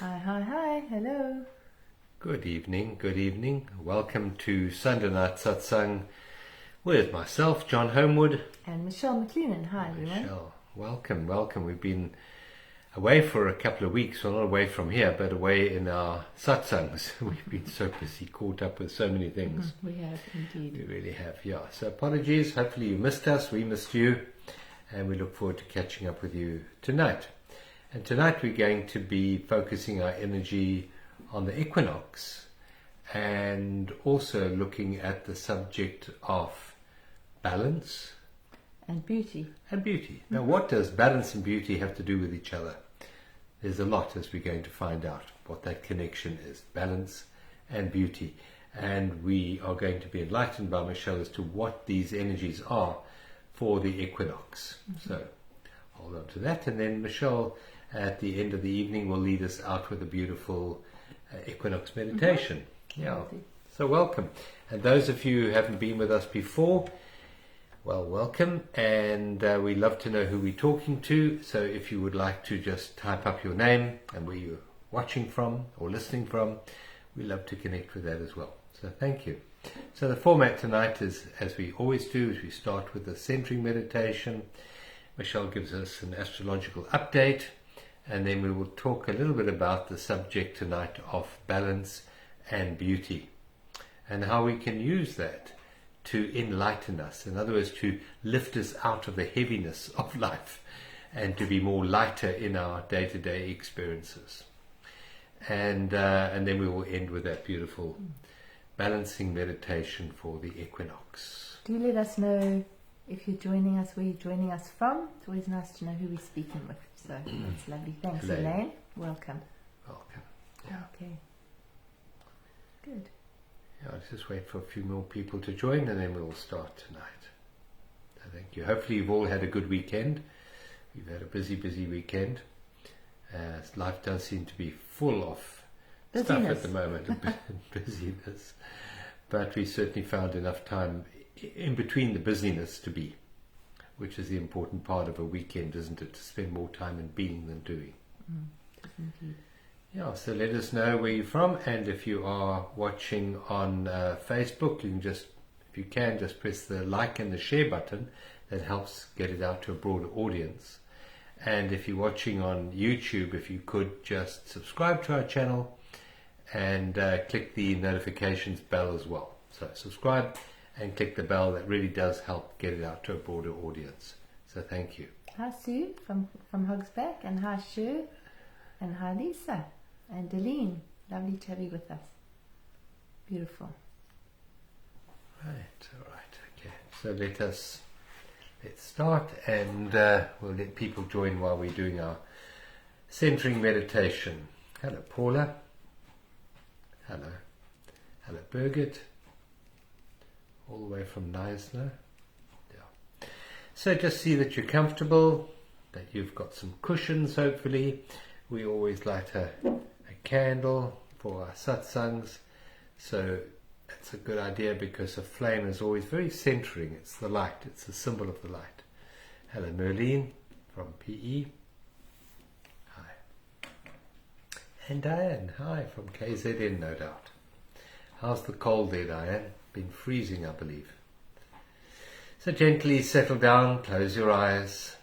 Hi, hello. Good evening. Welcome to Sunday Night Satsang with myself, John Homewood. And Michelle McLennan. Hi, everyone. Michelle, welcome. We've been away for a couple of weeks, well, not away from here, but away in our satsangs. We've been so busy, caught up with so many things. We have, indeed. We really have, yeah. So apologies, hopefully you missed us, we missed you, and we look forward to catching up with you tonight. And tonight we're going to be focusing our energy on the equinox and also looking at the subject of balance And beauty. Now, what does balance and beauty have to do with each other? There's a lot, as we're going to find out, what that connection is, balance and beauty. And we are going to be enlightened by Michelle as to what these energies are for the equinox. So hold on to that, and then Michelle at the end of the evening will lead us out with a beautiful equinox meditation. Yeah. So welcome. And those of you who haven't been with us before, well, welcome. And we love to know who we're talking to. So if you would like to just type up your name and where you're watching from or listening from, we love to connect with that as well. So thank you. So the format tonight is, as we always do, is we start with the centering meditation. Michelle gives us an astrological update, and then we will talk a little bit about the subject tonight of balance and beauty and how we can use that to enlighten us. In other words, to lift us out of the heaviness of life and to be more lighter in our day-to-day experiences. And then we will end with that beautiful balancing meditation for the equinox. Do let us know if you're joining us, where you're joining us from. It's always nice to know who we're speaking with. So that's lovely. Thanks, Elaine. Welcome. Yeah. Okay. Good. Yeah, let's just wait for a few more people to join and then we'll start tonight. So thank you. Hopefully you've all had a good weekend. We've had a busy weekend. Life does seem to be full of stuff at the moment, busyness. But we certainly found enough time in between the busyness to be, which is the important part of a weekend, isn't it? To spend more time in being than doing. Indeed. Yeah, so let us know where you're from, and if you are watching on Facebook, you can just press the like and the share button. That helps get it out to a broader audience. And if you're watching on YouTube, if you could just subscribe to our channel and click the notifications bell as well. So subscribe and click the bell. That really does help get it out to a broader audience. So thank you. Hi, Sue from Hogsback, and hi, Shu, and hi, Lisa, and Deline. Lovely to have you with us. Beautiful. Right, all right, okay. So let's start, and we'll let people join while we're doing our centering meditation. Hello, Paula. Hello, Birgit. All the way from Neisner. Yeah. So just see that you're comfortable, that you've got some cushions, hopefully. We always light a candle for our satsangs. So that's a good idea because a flame is always very centering. It's the light. It's the symbol of the light. Hello, Merlene from PE. Hi. And Diane. Hi, from KZN, no doubt. How's the cold there, Diane? Been freezing, I believe. So gently settle down, close your eyes.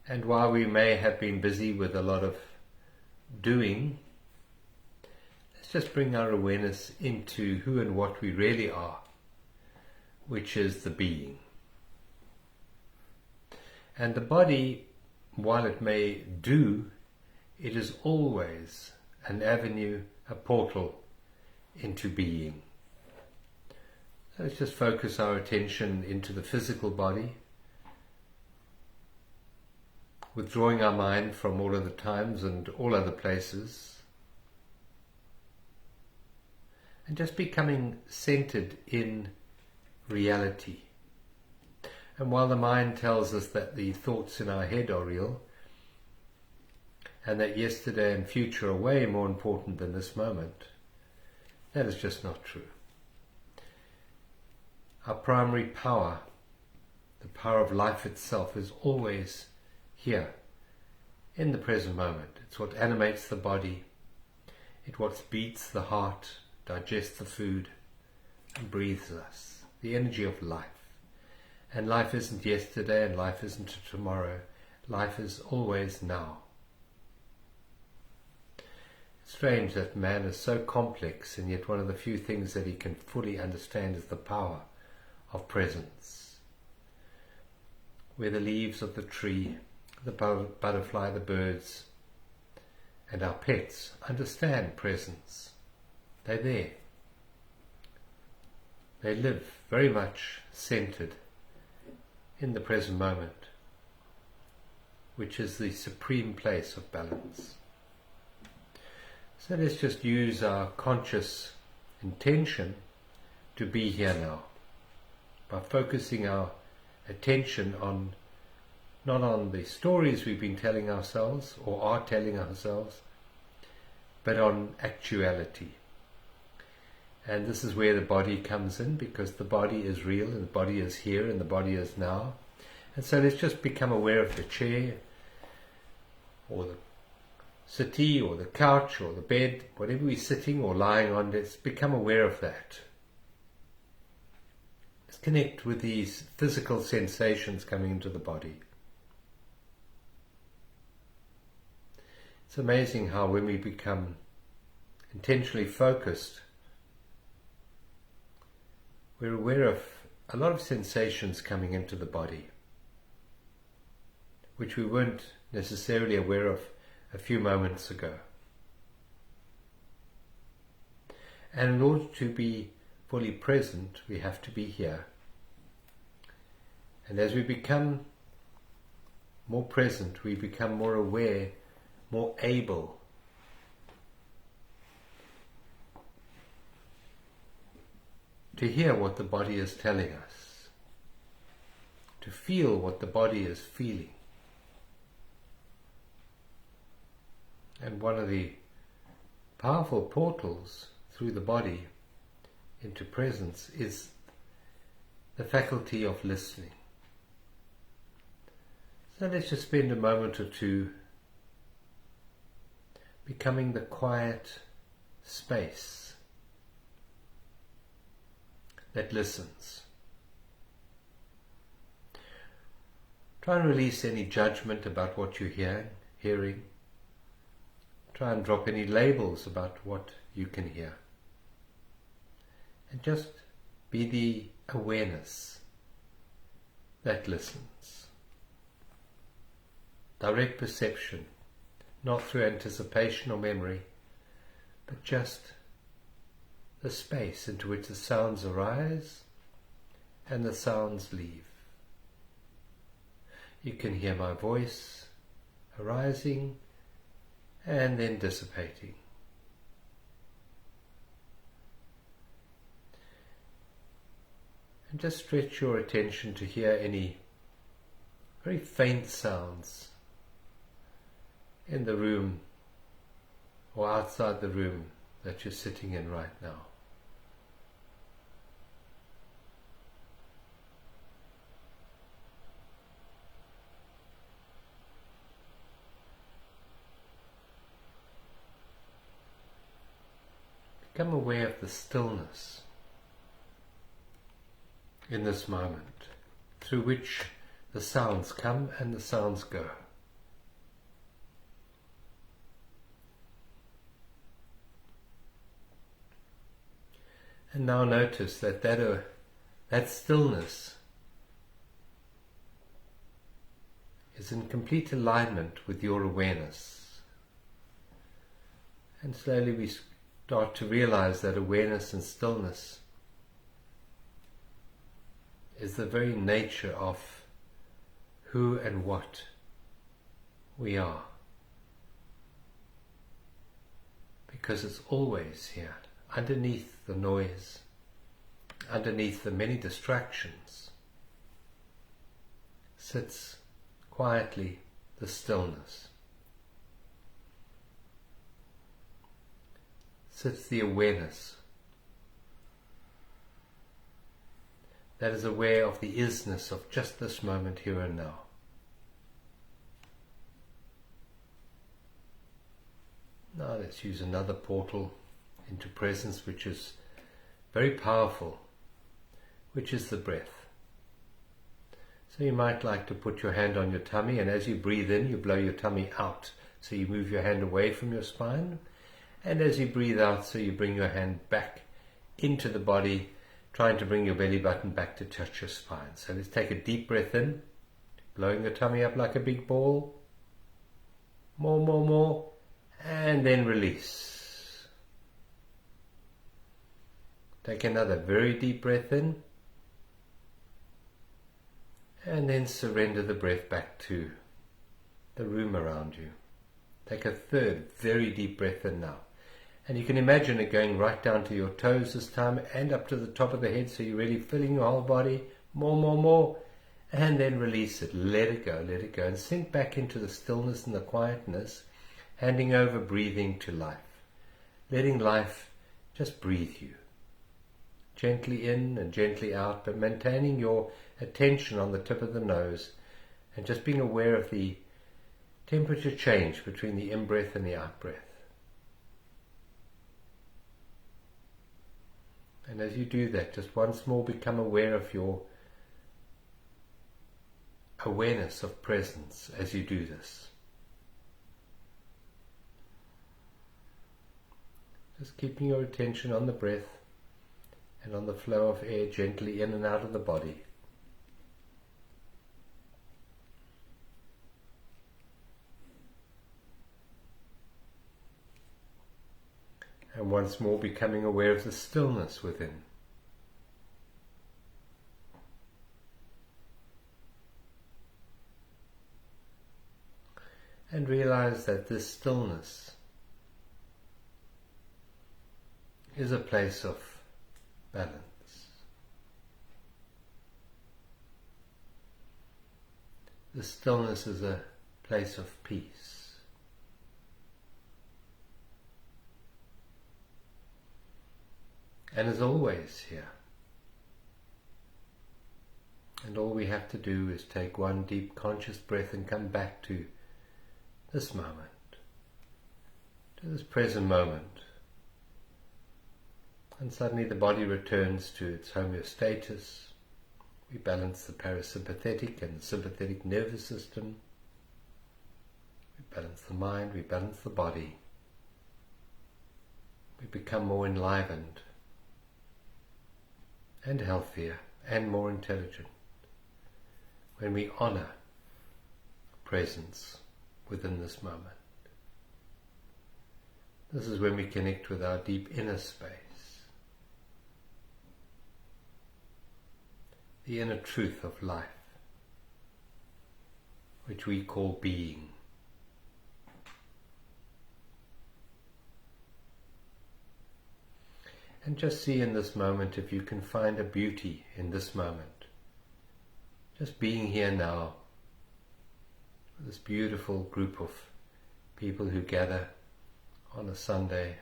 And while we may have been busy with a lot of doing, let's just bring our awareness into who and what we really are, which is the being. And the body, while it may do, it is always an avenue, a portal into being. So let's just focus our attention into the physical body, withdrawing our mind from all other times and all other places, and just becoming centered in reality. And while the mind tells us that the thoughts in our head are real, and that yesterday and future are way more important than this moment, that is just not true. Our primary power, the power of life itself, is always here in the present moment. It's what animates the body. It's what beats the heart, digests the food, and breathes us. The energy of life. And life isn't yesterday, and life isn't tomorrow. Life is always now. It's strange that man is so complex, and yet one of the few things that he can fully understand is the power of presence. Where the leaves of the tree, the butterfly, the birds, and our pets understand presence. They're there. They live very much centered in the present moment, which is the supreme place of balance. So let's just use our conscious intention to be here now, by focusing our attention on not on the stories we've been telling ourselves or are telling ourselves, but on actuality. And this is where the body comes in, because the body is real, and the body is here, and the body is now. And so let's just become aware of the chair, or the settee, or the couch, or the bed, whatever we're sitting or lying on. Let's become aware of that. Let's connect with these physical sensations coming into the body. It's amazing how when we become intentionally focused, we're aware of a lot of sensations coming into the body, which we weren't necessarily aware of a few moments ago. And in order to be fully present, we have to be here. And as we become more present, we become more aware, more able to hear what the body is telling us, to feel what the body is feeling. And one of the powerful portals through the body into presence is the faculty of listening. So let's just spend a moment or two becoming the quiet space that listens. Try and release any judgment about what you're hearing. Try and drop any labels about what you can hear. And just be the awareness that listens. Direct perception, not through anticipation or memory, but just the space into which the sounds arise and the sounds leave. You can hear my voice arising and then dissipating. And just stretch your attention to hear any very faint sounds in the room or outside the room that you're sitting in right now. Become aware of the stillness in this moment, through which the sounds come and the sounds go. And now notice that stillness is in complete alignment with your awareness. And slowly we start to realize that awareness and stillness is the very nature of who and what we are. Because it's always here, underneath the noise, underneath the many distractions, sits quietly the stillness. Sits the awareness that is aware of the isness of just this moment here and now. let's use another portal into presence, which is very powerful, which is the breath. So you might like to put your hand on your tummy, and as you breathe in, you blow your tummy out. So you move your hand away from your spine, and as you breathe out, so you bring your hand back into the body, trying to bring your belly button back to touch your spine. So let's take a deep breath in, blowing the tummy up like a big ball. More, and then release. Take another very deep breath in, and then surrender the breath back to the room around you. Take a third very deep breath in now. And you can imagine it going right down to your toes this time and up to the top of the head, so you're really filling your whole body. More. And then release it. Let it go. And sink back into the stillness and the quietness, handing over breathing to life. Letting life just breathe you. Gently in and gently out, but maintaining your attention on the tip of the nose and just being aware of the temperature change between the in-breath and the out-breath. And as you do that, just once more become aware of your awareness of presence as you do this. Just keeping your attention on the breath and on the flow of air gently in and out of the body. And once more becoming aware of the stillness within. And realize that this stillness is a place of balance. The stillness is a place of peace. And is always here. And all we have to do is take one deep conscious breath and come back to this moment, to this present moment. And suddenly the body returns to its homeostasis. We balance the parasympathetic and the sympathetic nervous system. We balance the mind, we balance the body. We become more enlivened and healthier and more intelligent when we honor presence within this moment. This is when we connect with our deep inner space, the inner truth of life, which we call being. And just see in this moment if you can find a beauty in this moment. Just being here now, with this beautiful group of people who gather on a Sunday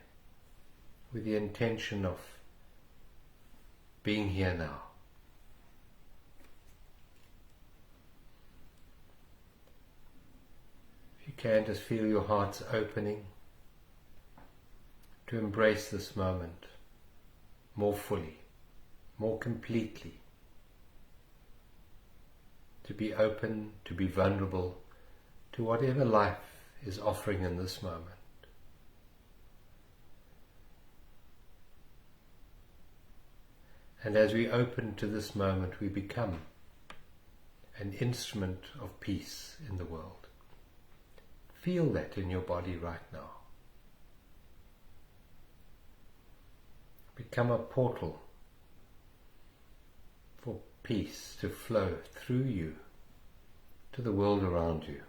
with the intention of being here now. If you can, just feel your hearts opening to embrace this moment more fully, more completely, to be open, to be vulnerable to whatever life is offering in this moment. And as we open to this moment, we become an instrument of peace in the world. Feel that in your body right now. Become a portal for peace to flow through you to the world around you.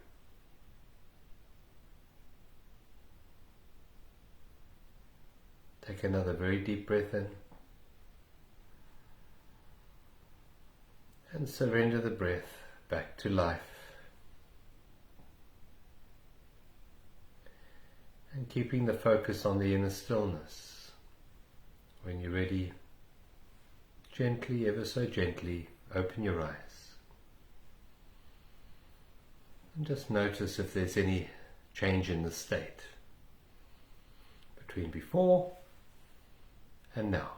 Take another very deep breath in and surrender the breath back to life. And keeping the focus on the inner stillness. When you're ready, gently, ever so gently, open your eyes. And just notice if there's any change in the state. between before and now.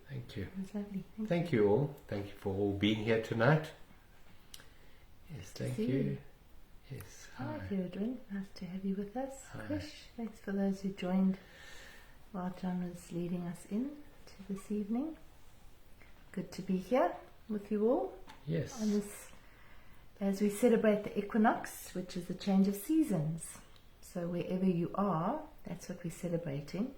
Thank you. It was lovely. Thank you all. Thank you for all being here tonight. Yes, thank you. Yes. Hi, Deirdre. Nice to have you with us. Hi. Krish, thanks for those who joined while John was leading us in to this evening. Good to be here with you all Yes. on this, as we celebrate the equinox, which is the change of seasons. So wherever you are, that's what we're celebrating.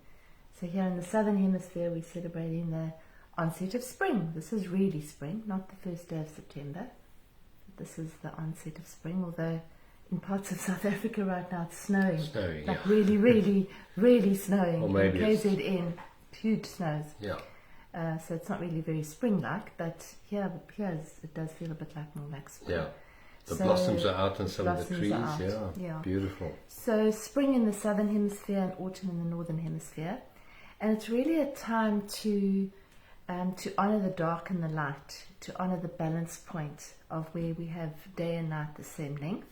So here in the southern hemisphere, we're celebrating the onset of spring. This is really spring, not the first day of September. This is the onset of spring, although in parts of South Africa right now it's snowing. Snowing, like yeah. really, really, really snowing. Or maybe in it's- KZN, huge snows. Yeah. So it's not really very spring-like, but here it does feel a bit more like spring. Yeah. The So blossoms are out on some of the blossoms trees. are out, yeah. Beautiful. So spring in the southern hemisphere and autumn in the northern hemisphere, and it's really a time to honor the dark and the light, to honor the balance point of where we have day and night the same length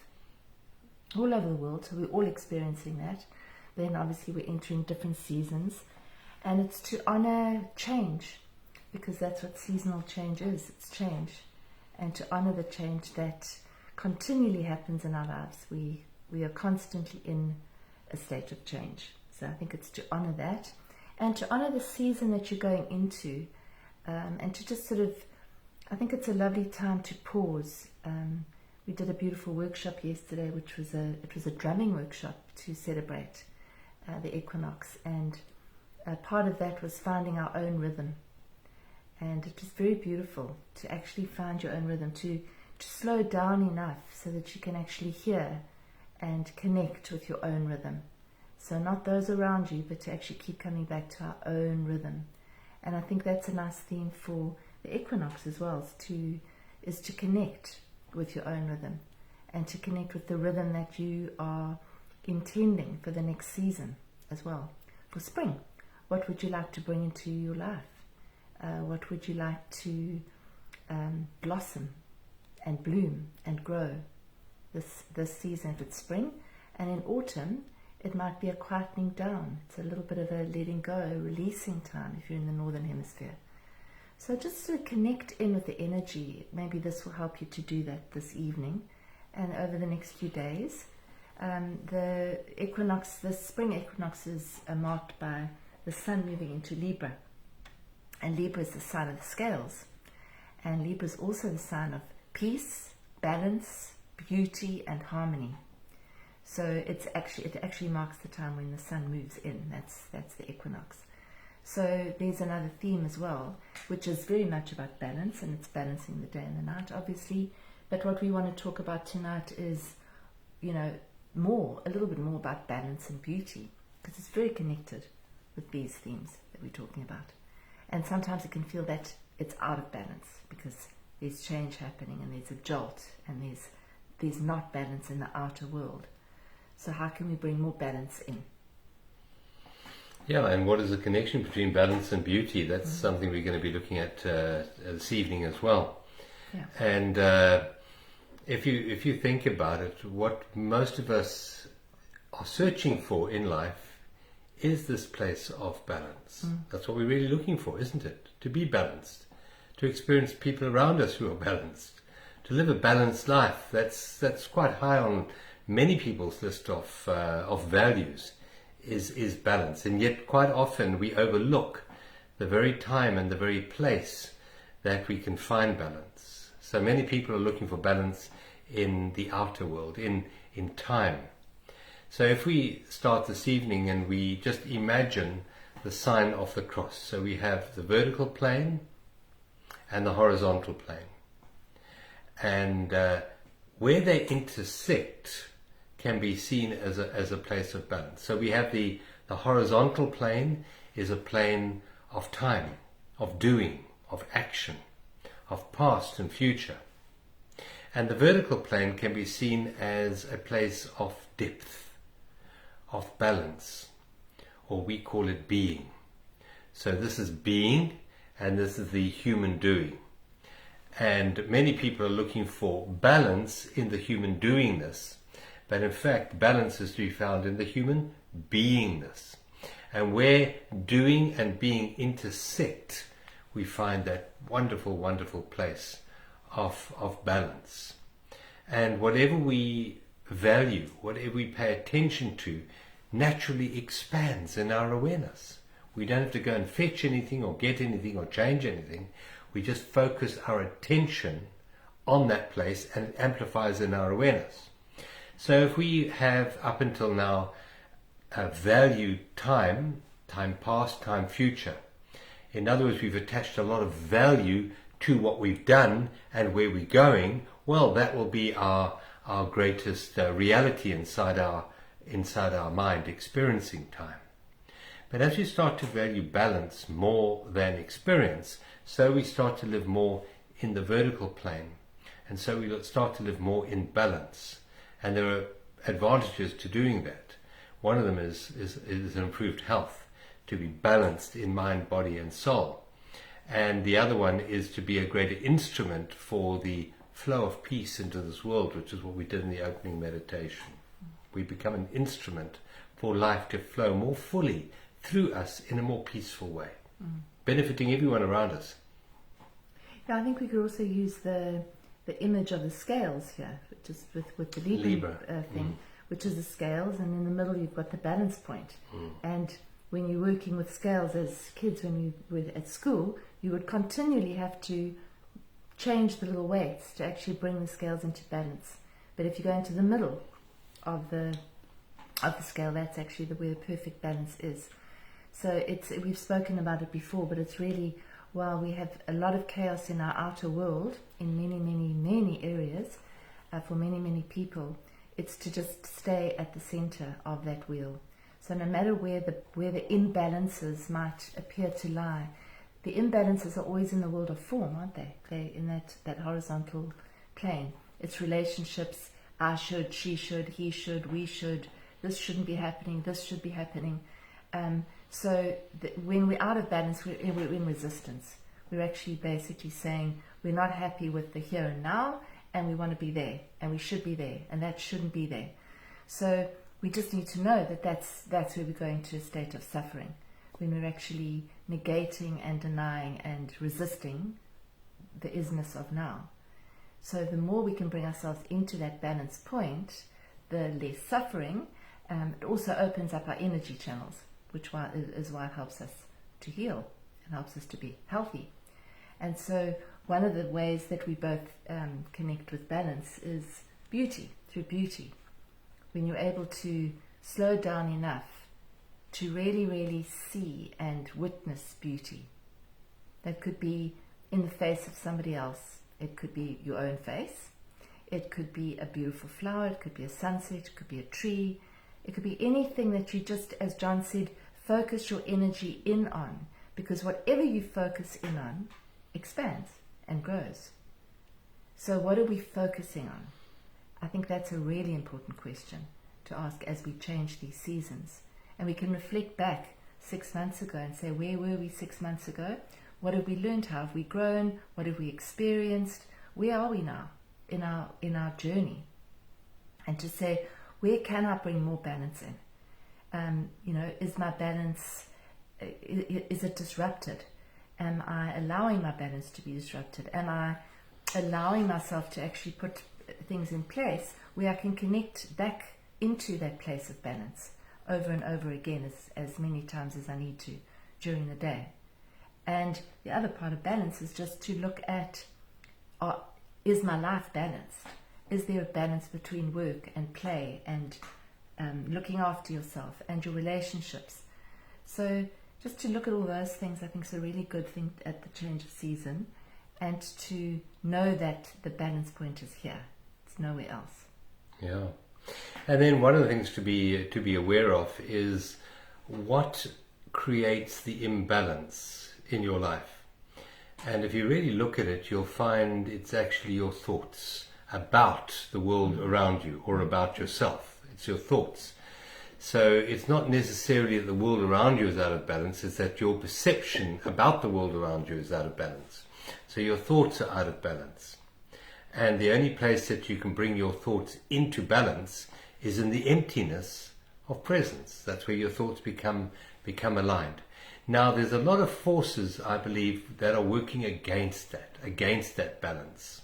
all over the world. So we're all experiencing that. Then obviously we're entering different seasons, and it's to honor change, because that's what seasonal change is. It's change, and to honor the change that continually happens in our lives. We are constantly in a state of change. So I think it's to honor that, and to honor the season that you're going into, and to just sort of, I think it's a lovely time to pause. We did a beautiful workshop yesterday, which was a drumming workshop to celebrate the equinox, and part of that was finding our own rhythm. And it was very beautiful to actually find your own rhythm, to slow down enough so that you can actually hear and connect with your own rhythm. So not those around you, but to actually keep coming back to our own rhythm. And I think that's a nice theme for the equinox as well, is to connect with your own rhythm, and to connect with the rhythm that you are intending for the next season as well. For spring, what would you like to bring into your life? What would you like to blossom and bloom and grow this season if it's spring? And in autumn, it might be a quietening down. It's a little bit of a letting go, a releasing time if you're in the northern hemisphere. So just to connect in with the energy, maybe this will help you to do that this evening and over the next few days. The spring equinox is marked by the sun moving into Libra. And Libra is the sign of the scales. And Libra is also the sign of peace, balance, beauty, and harmony. So it actually marks the time when the sun moves in. That's the equinox. So there's another theme as well, which is very much about balance, and it's balancing the day and the night, obviously. But what we want to talk about tonight is, a little bit more about balance and beauty, because it's very connected with these themes that we're talking about. And sometimes it can feel that it's out of balance because there's change happening and there's a jolt and there's not balance in the outer world. So how can we bring more balance in? Yeah, and what is the connection between balance and beauty? That's something we're going to be looking at this evening as well. Yeah. And if you think about it, what most of us are searching for in life is this place of balance. That's what we're really looking for, isn't it? To be balanced, to experience people around us who are balanced, to live a balanced life. That's quite high on many people's list of values. Is balance, and yet quite often we overlook the very time and the very place that we can find balance. So many people are looking for balance in the outer world, in time. So if we start this evening and we just imagine the sign of the cross, so we have the vertical plane and the horizontal plane, and where they intersect can be seen as a place of balance. So we have the horizontal plane is a plane of time, of doing, of action, of past and future. And the vertical plane can be seen as a place of depth, of balance, or we call it being. So this is being, and this is the human doing. And many people are looking for balance in the human doingness, but in fact balance is to be found in the human beingness. And where doing and being intersect, we find that wonderful, wonderful place of balance. And whatever we value, whatever we pay attention to, naturally expands in our awareness. We don't have to go and fetch anything or get anything or change anything. We just focus our attention on that place and it amplifies in our awareness. So if we have up until now valued time past, time future, in other words, we've attached a lot of value to what we've done and where we're going, well, that will be our greatest reality inside our mind, experiencing time. But as we start to value balance more than experience, so we start to live more in the vertical plane, and so we start to live more in balance. And there are advantages to doing that. One of them is improved health, to be balanced in mind, body and soul. And the other one is to be a greater instrument for the flow of peace into this world, which is what we did in the opening meditation. We become an instrument for life to flow more fully through us in a more peaceful way, benefiting everyone around us. Yeah, I think we could also use the image of the scales here, which is with the Libra thing, which is the scales, and in the middle you've got the balance point. And when you're working with scales as kids, when you were at school, you would continually have to change the little weights to actually bring the scales into balance. But if you go into the middle of the scale, that's actually where the perfect balance is. So we've spoken about it before, but it's really, while we have a lot of chaos in our outer world in many, many, many areas, for many, many people, it's to just stay at the center of that wheel. So no matter where the imbalances might appear to lie, the imbalances are always in the world of form, aren't they? They're in that horizontal plane. It's relationships, I should, she should, he should, we should, this shouldn't be happening, this should be happening. So when we're out of balance, we're in resistance. We're actually basically saying we're not happy with the here and now, and we want to be there, and we should be there, and that shouldn't be there. So we just need to know that that's where we're going to a state of suffering, when we're actually negating and denying and resisting the isness of now. So the more we can bring ourselves into that balance point, the less suffering. It also opens up our energy channels, which is why it helps us to heal and helps us to be healthy. And so one of the ways that we both connect with balance is beauty, through beauty. When you're able to slow down enough to really, really see and witness beauty. That could be in the face of somebody else. It could be your own face. It could be a beautiful flower. It could be a sunset. It could be a tree. It could be anything that you just, as John said, focus your energy in on. Because whatever you focus in on expands and grows. So what are we focusing on? I think that's a really important question to ask as we change these seasons. And we can reflect back 6 months ago and say, where were we 6 months ago? What have we learned? How have we grown? What have we experienced? Where are we now in our journey? And to say, where can I bring more balance in? Is my balance, is it disrupted? Am I allowing my balance to be disrupted? Am I allowing myself to actually put things in place where I can connect back into that place of balance over and over again, as many times as I need to during the day? And the other part of balance is just to look at, is my life balanced? Is there a balance between work and play and looking after yourself and your relationships? So just to look at all those things, I think is a really good thing at the change of season, and to know that the balance point is here. It's nowhere else. Yeah. And then one of the things to be aware of is what creates the imbalance in your life. And if you really look at it, you'll find it's actually your thoughts about the world around you or about yourself. It's your thoughts. So it's not necessarily that the world around you is out of balance, it's that your perception about the world around you is out of balance. So your thoughts are out of balance. And the only place that you can bring your thoughts into balance is in the emptiness of presence. That's where your thoughts become aligned. Now, there's a lot of forces, I believe, that are working against that balance.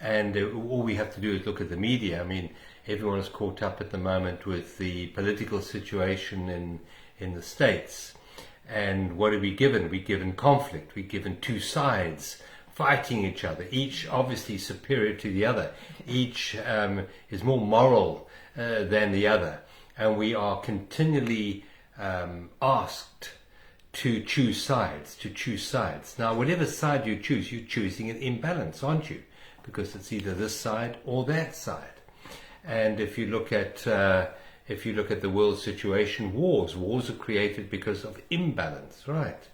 And all we have to do is look at the media. I mean, everyone is caught up at the moment with the political situation in the States. And what are we given? We're given conflict. We're given two sides fighting each other, each obviously superior to the other. Each is more moral than the other. And we are continually asked to choose sides. Now, whatever side you choose, you're choosing an imbalance, aren't you? Because it's either this side or that side. And if you look at the world situation, wars are created because of imbalance, right?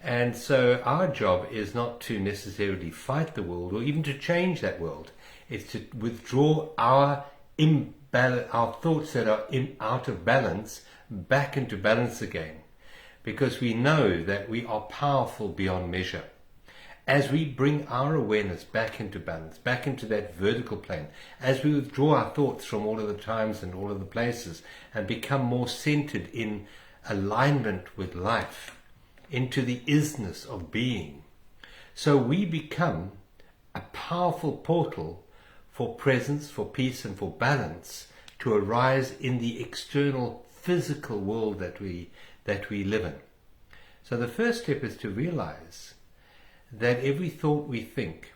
And so our job is not to necessarily fight the world or even to change that world. It's to withdraw our thoughts that are out of balance back into balance again. Because we know that we are powerful beyond measure. As we bring our awareness back into balance, back into that vertical plane, as we withdraw our thoughts from all of the times and all of the places and become more centered in alignment with life, into the isness of being, so we become a powerful portal for presence, for peace and for balance to arise in the external physical world that we live in. So the first step is to realize that every thought we think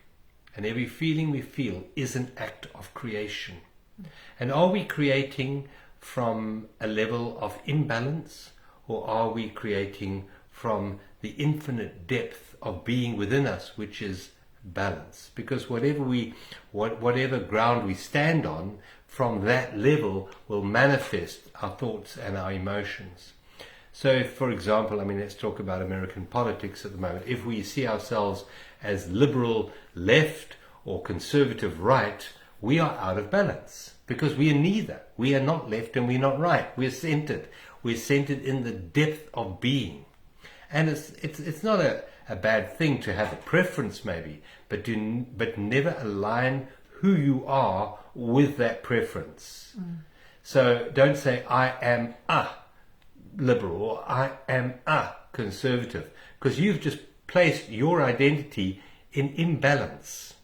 and every feeling we feel is an act of creation. And are we creating from a level of imbalance, or are we creating from the infinite depth of being within us, which is balance? Because whatever ground we stand on, from that level will manifest our thoughts and our emotions. So if, for example, let's talk about American politics at the moment. If we see ourselves as liberal left or conservative right, we are out of balance, because we are neither. We are not left and we're not right. We're centered. We're centered in the depth of being. And it's not a bad thing to have a preference maybe, but never align who you are with that preference. So don't say, I am a liberal or I am a conservative, because you've just placed your identity in imbalance.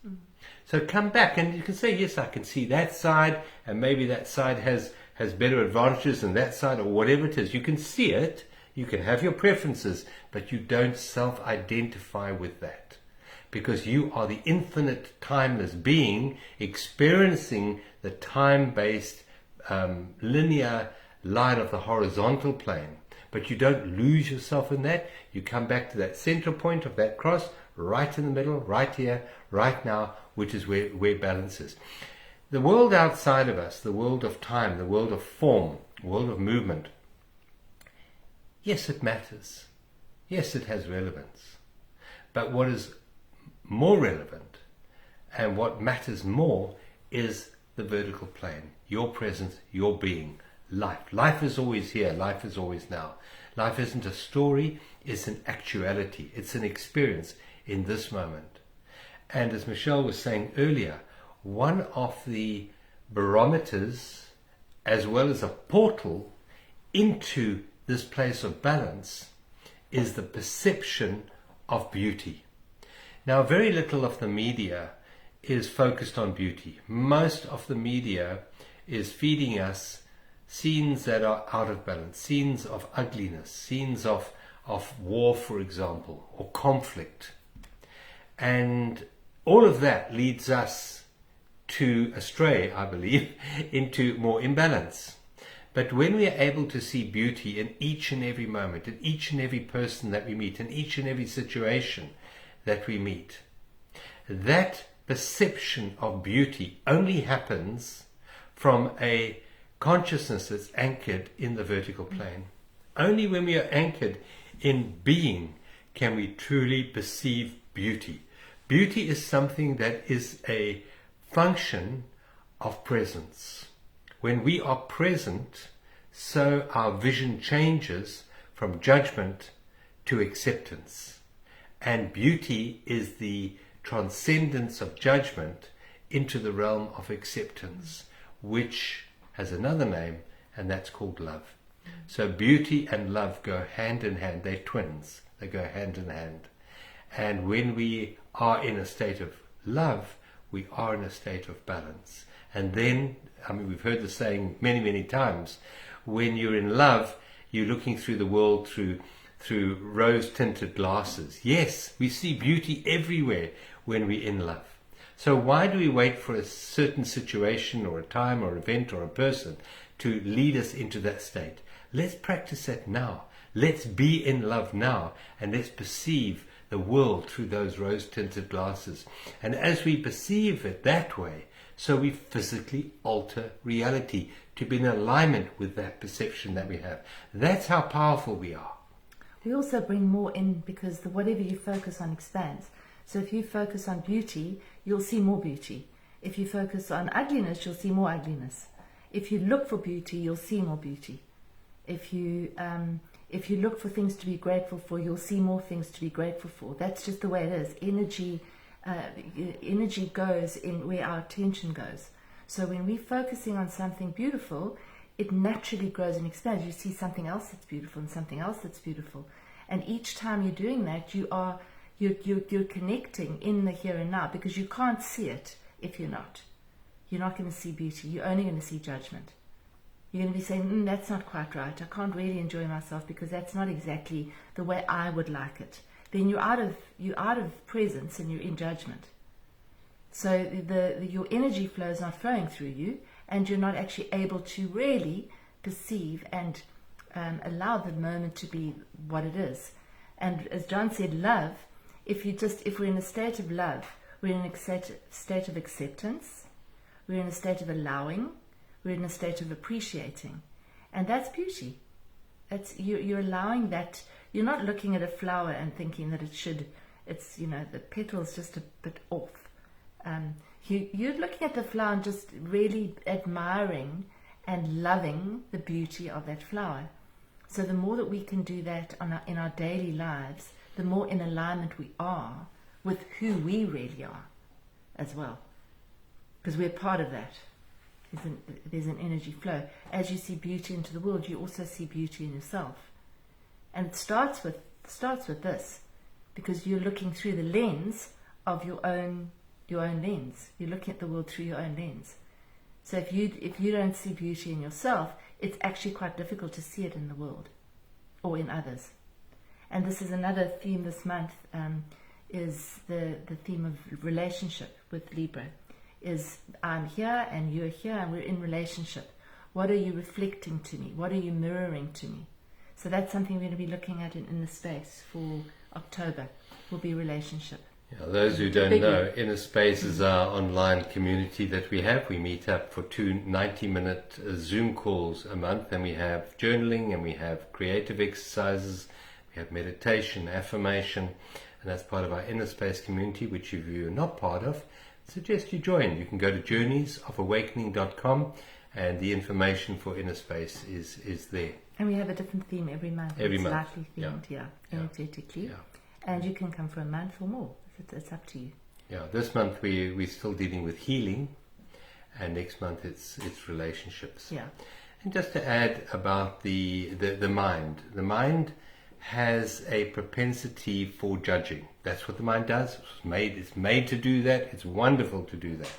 So come back and you can say, yes, I can see that side, and maybe that side has better advantages than that side, or whatever it is. You can see it, you can have your preferences, but you don't self-identify with that, because you are the infinite timeless being experiencing the time-based linear line of the horizontal plane. But you don't lose yourself in that. You come back to that center point of that cross, right in the middle, right here, right now, which is where balance is. The world outside of us, the world of time, the world of form, the world of movement, yes, it matters. Yes, it has relevance. But what is more relevant and what matters more is the vertical plane, your presence, your being. Life is always here. Life is always now. Life isn't a story. It's an actuality. It's an experience in this moment. And as Michelle was saying earlier, one of the barometers, as well as a portal into this place of balance, is the perception of beauty. Now, very little of the media is focused on beauty. Most of the media is feeding us scenes that are out of balance, scenes of ugliness, scenes of war, for example, or conflict. And all of that leads us to astray, I believe, into more imbalance. But when we are able to see beauty in each and every moment, in each and every person that we meet, in each and every situation that we meet, that perception of beauty only happens from a consciousness that's anchored in the vertical plane. Only when we are anchored in being can we truly perceive beauty. Beauty is something that is a function of presence. When we are present, so our vision changes from judgment to acceptance. And beauty is the transcendence of judgment into the realm of acceptance, which has another name, and that's called love. So beauty and love go hand in hand. They're twins. They go hand in hand. And when we are in a state of love, we are in a state of balance. And then, I mean, we've heard the saying many, many times, when you're in love, you're looking through the world through rose-tinted glasses. Yes, we see beauty everywhere when we're in love. So why do we wait for a certain situation or a time or event or a person to lead us into that state? Let's practice that now. Let's be in love now, and let's perceive the world through those rose-tinted glasses. And as we perceive it that way, so we physically alter reality to be in alignment with that perception that we have. That's how powerful we are. We also bring more in because whatever you focus on expands. So if you focus on beauty, you'll see more beauty. If you focus on ugliness, you'll see more ugliness. If you look for beauty, you'll see more beauty. If you look for things to be grateful for, you'll see more things to be grateful for. That's just the way it is. Energy goes in where our attention goes. So when we're focusing on something beautiful, it naturally grows and expands. You see something else that's beautiful and something else that's beautiful. And each time you're doing that, you're connecting in the here and now, because you can't see it if you're not. You're not going to see beauty. You're only going to see judgment. You're going to be saying, that's not quite right. I can't really enjoy myself because that's not exactly the way I would like it. Then you're out of presence and you're in judgment. So your energy flow is not flowing through you, and you're not actually able to really perceive and allow the moment to be what it is. And as John said, love, if we're in a state of love, we're in a state of acceptance, we're in a state of allowing, we're in a state of appreciating. And that's beauty. You're allowing that. You're not looking at a flower and thinking that the petal's just a bit off. You're looking at the flower and just really admiring and loving the beauty of that flower. So the more that we can do that in our daily lives, the more in alignment we are with who we really are as well. Because we're part of that. There's an energy flow. As you see beauty into the world, you also see beauty in yourself. And it starts with this, because you're looking through the lens of your own lens. You're looking at the world through your own lens. So if you don't see beauty in yourself, it's actually quite difficult to see it in the world or in others. And this is another theme this month, is the theme of relationship with Libra. Is I'm here and you're here and we're in relationship. What are you reflecting to me? What are you mirroring to me? So that's something we're going to be looking at in the space for October, will be relationship. Yeah, those who don't know, Inner Space is our online community that we have. We meet up for 2 90-minute Zoom calls a month, and we have journaling, and we have creative exercises, we have meditation, affirmation, and that's part of our Inner Space community, which if you're not part of, I suggest you join. You can go to journeysofAwakening.com, and the information for Inner Space is there. And we have a different theme every month. Every month. Slightly themed, energetically. Yeah. And you can come for a month or more. It's up to you. Yeah, this month we're still dealing with healing, and next month it's relationships. Yeah. And just to add about the mind. The mind has a propensity for judging. That's what the mind does. It's made to do that. It's wonderful to do that.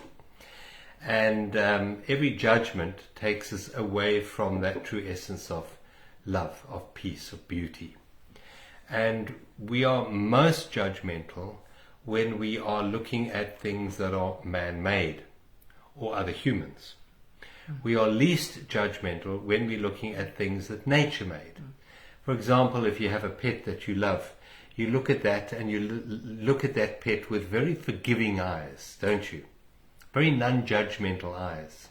And every judgment takes us away from that true essence of love, of peace, of beauty. And we are most judgmental when we are looking at things that are man-made or other humans. We are least judgmental when we're looking at things that nature made. For example, if you have a pet that you love, you look at that and you look at that pet with very forgiving eyes, don't you? Very non-judgmental eyes.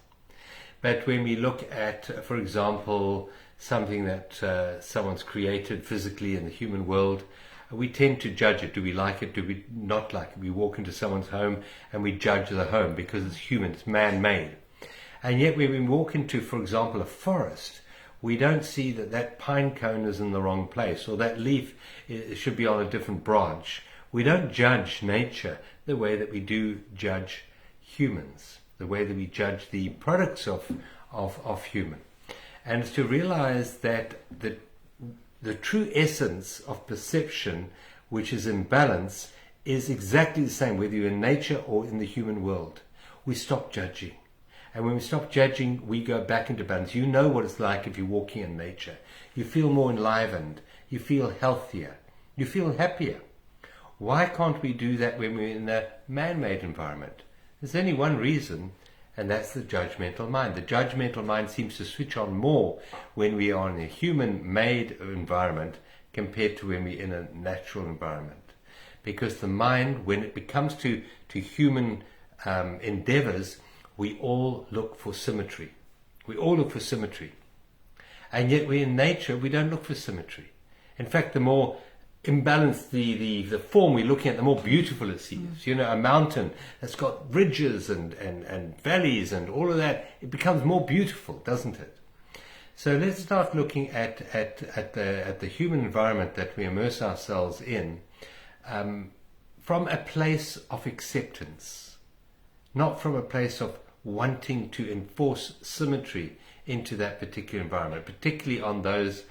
But when we look at, for example, something that someone's created physically in the human world, we tend to judge it. Do we like it? Do we not like it? We walk into someone's home and we judge the home because it's human, it's man-made. And yet when we walk into, for example, a forest, we don't see that pine cone is in the wrong place, or that leaf should be on a different branch. We don't judge nature the way that we do judge humans, the way that we judge the products of human. And it's to realize that the true essence of perception, which is in balance, is exactly the same whether you're in nature or in the human world. We stop judging. And when we stop judging, we go back into balance. You know what it's like if you're walking in nature. You feel more enlivened. You feel healthier. You feel happier. Why can't we do that when we're in a man-made environment? There's only one reason, and that's the judgmental mind. The judgmental mind seems to switch on more when we are in a human-made environment compared to when we're in a natural environment. Because the mind, when it becomes to human endeavors, we all look for symmetry. We all look for symmetry. And yet we're in nature, we don't look for symmetry. In fact, the more imbalanced the form we're looking at, the more beautiful it seems. You know, a mountain that's got ridges and valleys and all of that, it becomes more beautiful, doesn't it? So let's start looking at the human environment that we immerse ourselves in from a place of acceptance, not from a place of wanting to enforce symmetry into that particular environment, particularly on those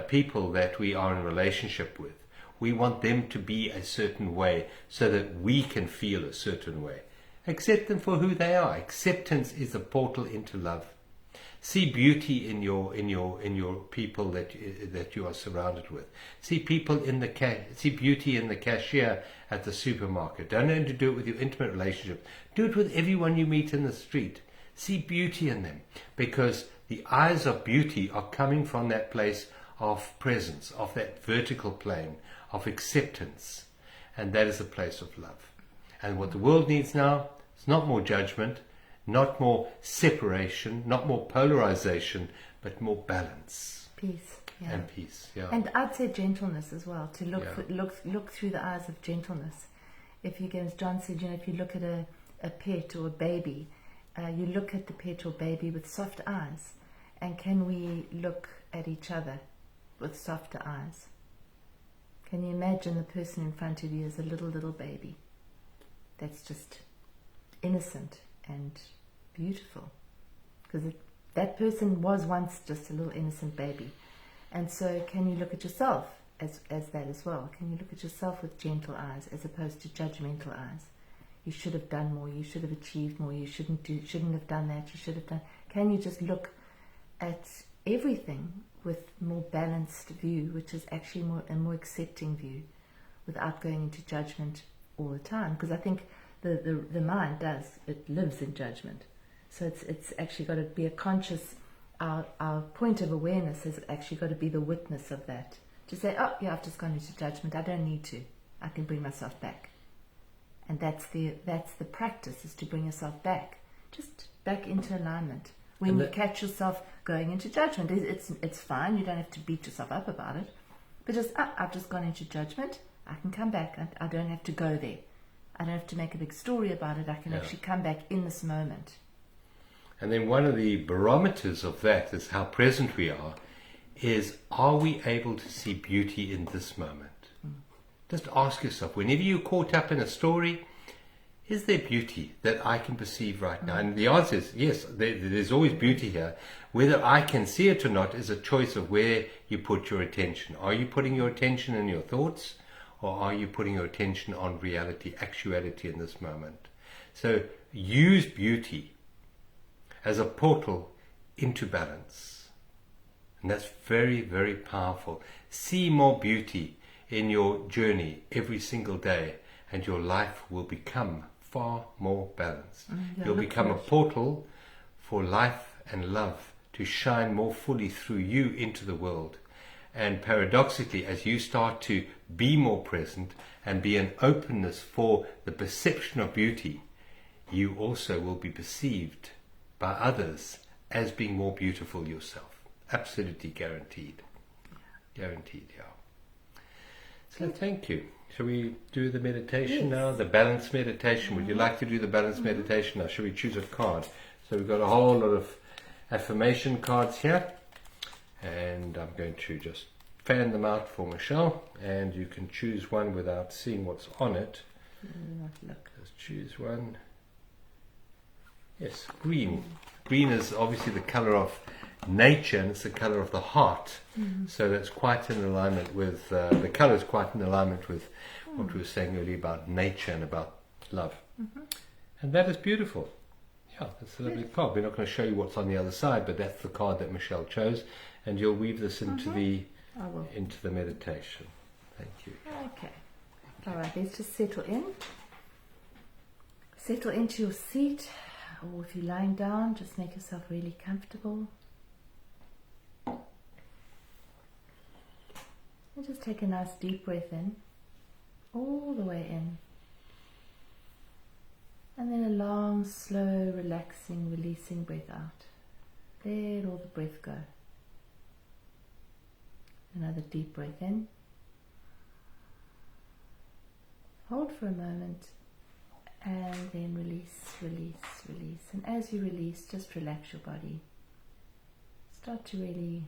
people that we are in relationship with. We want them to be a certain way so that we can feel a certain way. Accept them for who they are. Acceptance is a portal into love. See beauty in your people that you are surrounded with. See people see beauty in the cashier at the supermarket. Don't need to do it with your intimate relationship. Do it with everyone you meet in the street. See beauty in them, because the eyes of beauty are coming from that place of presence, of that vertical plane of acceptance, and that is a place of love. And what the world needs now is not more judgment, not more separation, not more polarization, but more balance. Peace. Yeah. And peace. Yeah. And I'd say gentleness as well, to look through the eyes of gentleness. If you, as John said, if you look at a pet or a baby, you look at the pet or baby with soft eyes. And can we look at each other with softer eyes? Can you imagine the person in front of you as a little baby that's just innocent and beautiful? Because that person was once just a little innocent baby. And so can you look at yourself as that as well? Can you look at yourself with gentle eyes as opposed to judgmental eyes? You should have done more, you should have achieved more, you shouldn't have done that, you should have done... Can you just look at everything with more balanced view, which is actually a more accepting view, without going into judgment all the time? Because I think the mind lives in judgment. So it's actually got to be a conscious, our point of awareness has actually got to be the witness of that. To say, oh yeah, I've just gone into judgment, I don't need to. I can bring myself back. And that's the practice, is to bring yourself back. Just back into alignment. When you catch yourself going into judgment, it's fine. You don't have to beat yourself up about it. But just, I've just gone into judgment. I can come back. I don't have to go there. I don't have to make a big story about it. I can actually come back in this moment. And then one of the barometers of that is how present we are we able to see beauty in this moment? Just ask yourself, whenever you're caught up in a story, is there beauty that I can perceive right now? And the answer is yes, there's always beauty here. Whether I can see it or not is a choice of where you put your attention. Are you putting your attention in your thoughts, or are you putting your attention on reality, actuality in this moment? So use beauty as a portal into balance. And that's very, very powerful. See more beauty in your journey every single day, and your life will become far more balanced. You'll become a portal for life and love to shine more fully through you into the world. And paradoxically, as you start to be more present and be an openness for the perception of beauty, you also will be perceived by others as being more beautiful yourself. Absolutely guaranteed. Guaranteed, yeah. So thank you. Shall we do the meditation now? The balance meditation. Would you like to do the balance meditation now? Shall we choose a card? So we've got a whole lot of affirmation cards here. And I'm going to just fan them out for Michelle. And you can choose one without seeing what's on it. Just choose one. Yes, green. Green is obviously the color of nature, and it's the color of the heart. So that's quite in alignment with, the color is quite in alignment with what we were saying earlier about nature and about love. And that is beautiful. Yeah, that's a lovely card. We're not going to show you what's on the other side, but that's the card that Michelle chose, and you'll weave this into the meditation. Thank you. Okay. All right, let's just settle in. Settle into your seat, or if you're lying down, just make yourself really comfortable. And just take a nice deep breath in, all the way in. And then a long, slow, relaxing, releasing breath out. Let all the breath go. Another deep breath in. Hold for a moment. And then release, release, release. And as you release, just relax your body. Start to really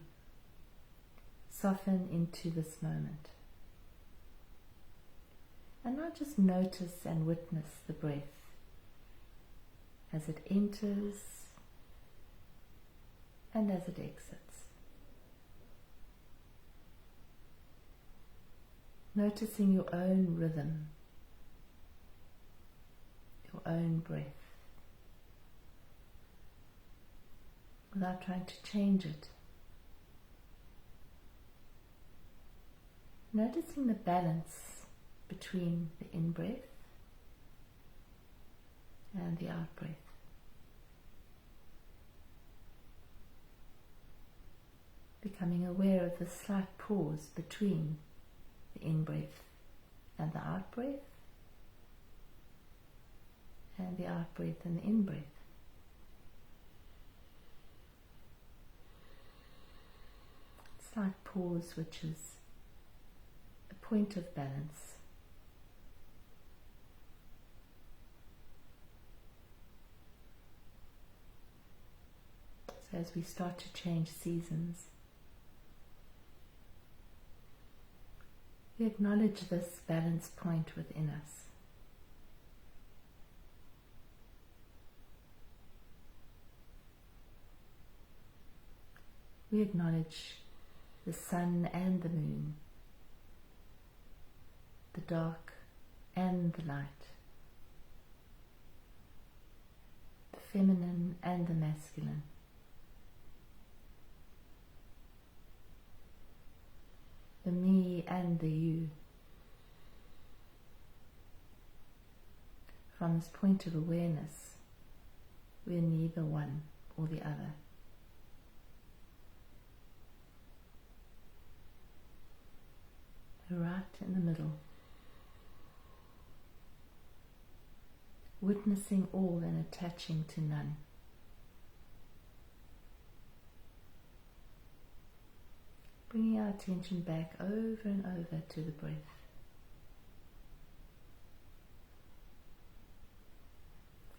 soften into this moment. And now just notice and witness the breath as it enters and as it exits. Noticing your own rhythm, your own breath, without trying to change it. Noticing the balance between the in-breath and the out-breath. Becoming aware of the slight pause between the in-breath and the out-breath, and the out-breath and the in-breath. Slight pause, which is a point of balance. So as we start to change seasons, we acknowledge this balance point within us. We acknowledge the sun and the moon, the dark and the light, the feminine and the masculine. The me and the you. From this point of awareness, we are neither one or the other. We're right in the middle, witnessing all and attaching to none. Bringing our attention back over and over to the breath.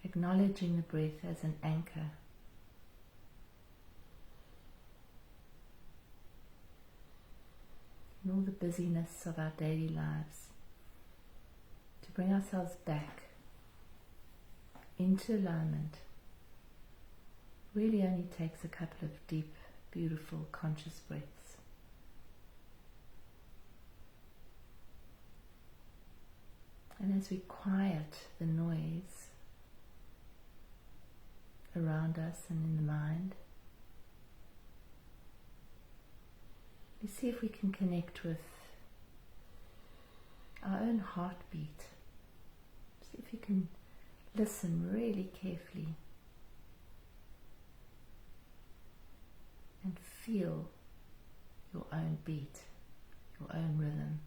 Acknowledging the breath as an anchor. In all the busyness of our daily lives, to bring ourselves back into alignment really only takes a couple of deep, beautiful, conscious breaths. And as we quiet the noise around us and in the mind, we see if we can connect with our own heartbeat. See if you can listen really carefully and feel your own beat, your own rhythm.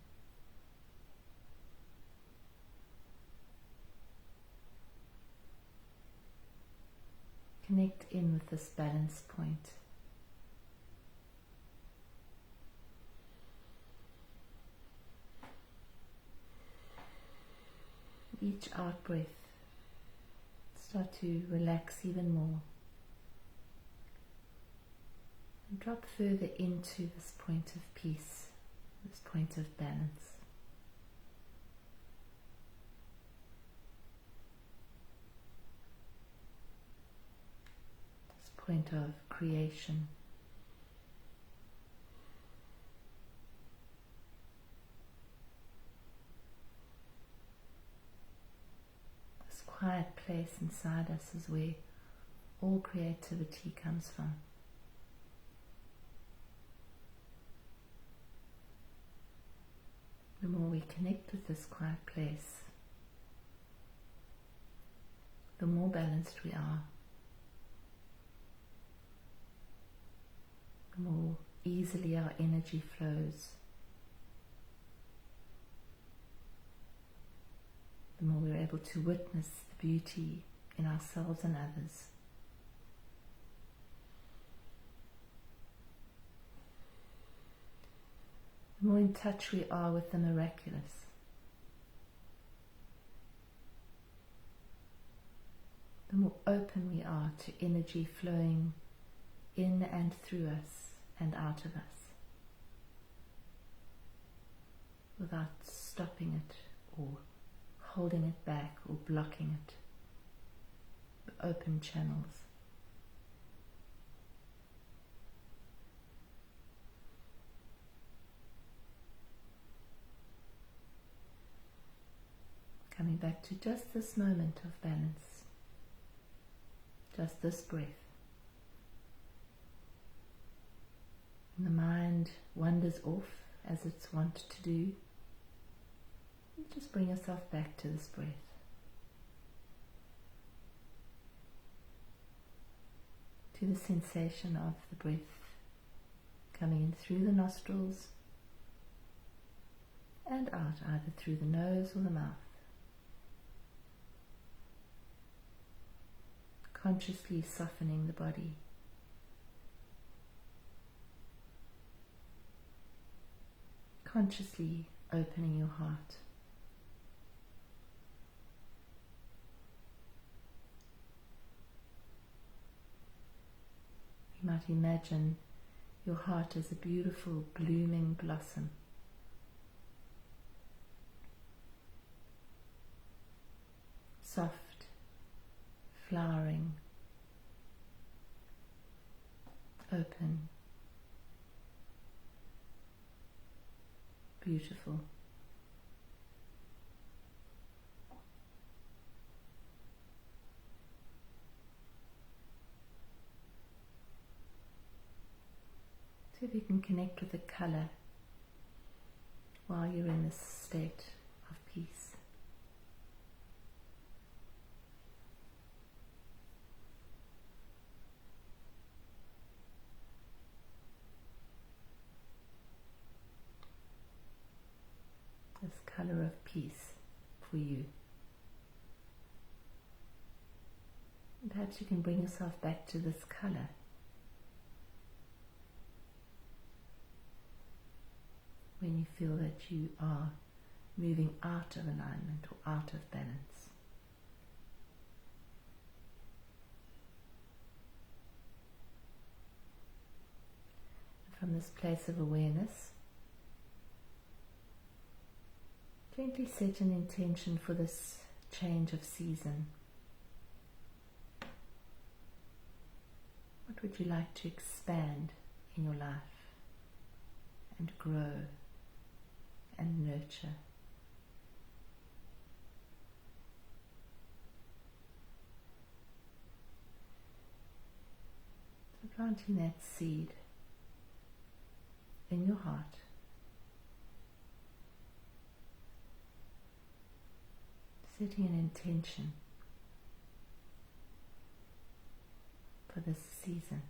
Connect in with this balance point. Each out breath, start to relax even more and drop further into this point of peace, this point of balance. Point of creation. quiet place inside us is where all creativity comes from. The more we connect with this quiet place, the more balanced we are, the more easily our energy flows, the more we're able to witness the beauty in ourselves and others. The more in touch we are with the miraculous, the more open we are to energy flowing in and through us and out of us, without stopping it or holding it back or blocking it. The open channels. Coming back to just this moment of balance, just this breath. And the mind wanders off as it's wont to do. You just bring yourself back to this breath. To the sensation of the breath coming in through the nostrils and out, either through the nose or the mouth. Consciously softening the body. Consciously opening your heart. You might imagine your heart as a beautiful blooming blossom. Soft, flowering, open, beautiful. So if you can connect with the color while you're in this state of peace. This color of peace for you. And perhaps you can bring yourself back to this color. When you feel that you are moving out of alignment or out of balance. And from this place of awareness, gently set an intention for this change of season. What would you like to expand in your life and grow and nurture? So planting that seed in your heart. Setting an intention for this season.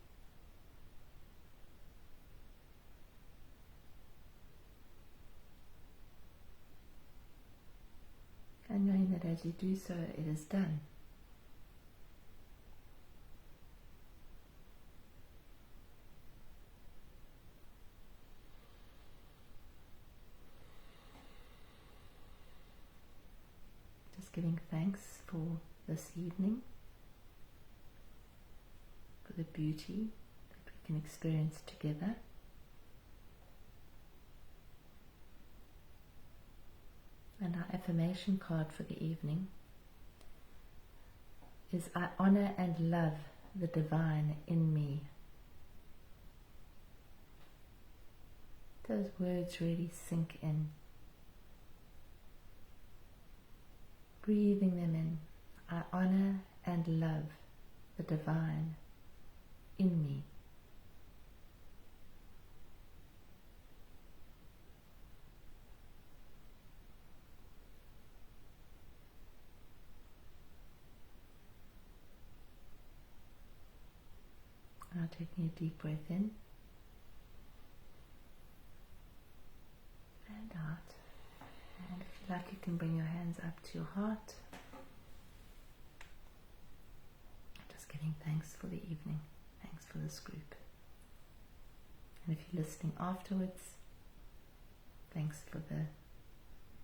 And knowing that as you do so, it is done. Just giving thanks for this evening, for the beauty that we can experience together. And our affirmation card for the evening is, I honor and love the divine in me. Those words really sink in. Breathing them in. I honor and love the divine in me. Now taking a deep breath in and out. And if you like, you can bring your hands up to your heart. Just giving thanks for the evening. Thanks for this group. And if you're listening afterwards, thanks for the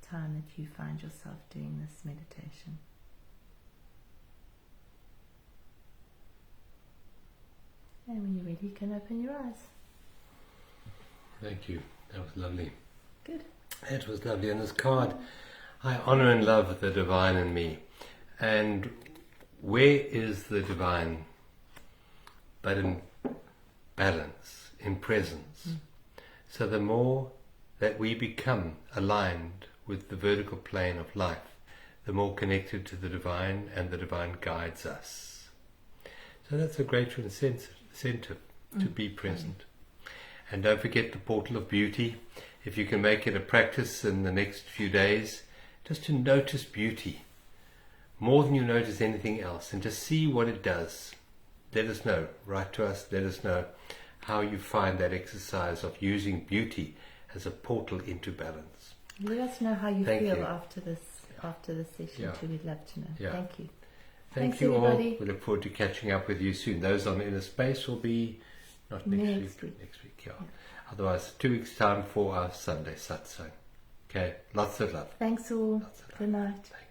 time that you find yourself doing this meditation. And when you're ready, you can open your eyes. Thank you. That was lovely. Good. It was lovely. And this card, I honor and love the divine in me. And where is the divine? But in balance, in presence. So the more that we become aligned with the vertical plane of life, the more connected to the divine, and the divine guides us. So that's a great incentive to be present. And don't forget the portal of beauty. If you can make it a practice in the next few days, just to notice beauty more than you notice anything else, and just see what it does. Let us know. Write to us. Let us know how you find that exercise of using beauty as a portal into balance. Let us know how you Thank feel you. after this session too. We'd love to know. Yeah. Thank you. Thank Thanks, you everybody. all. We look forward to catching up with you soon. Those on Inner Space will be not next week. Next week, yeah. Otherwise, 2 weeks' time for our Sunday Satsang. Okay, lots of love. Thanks all. Lots of love. Good night. Thank you.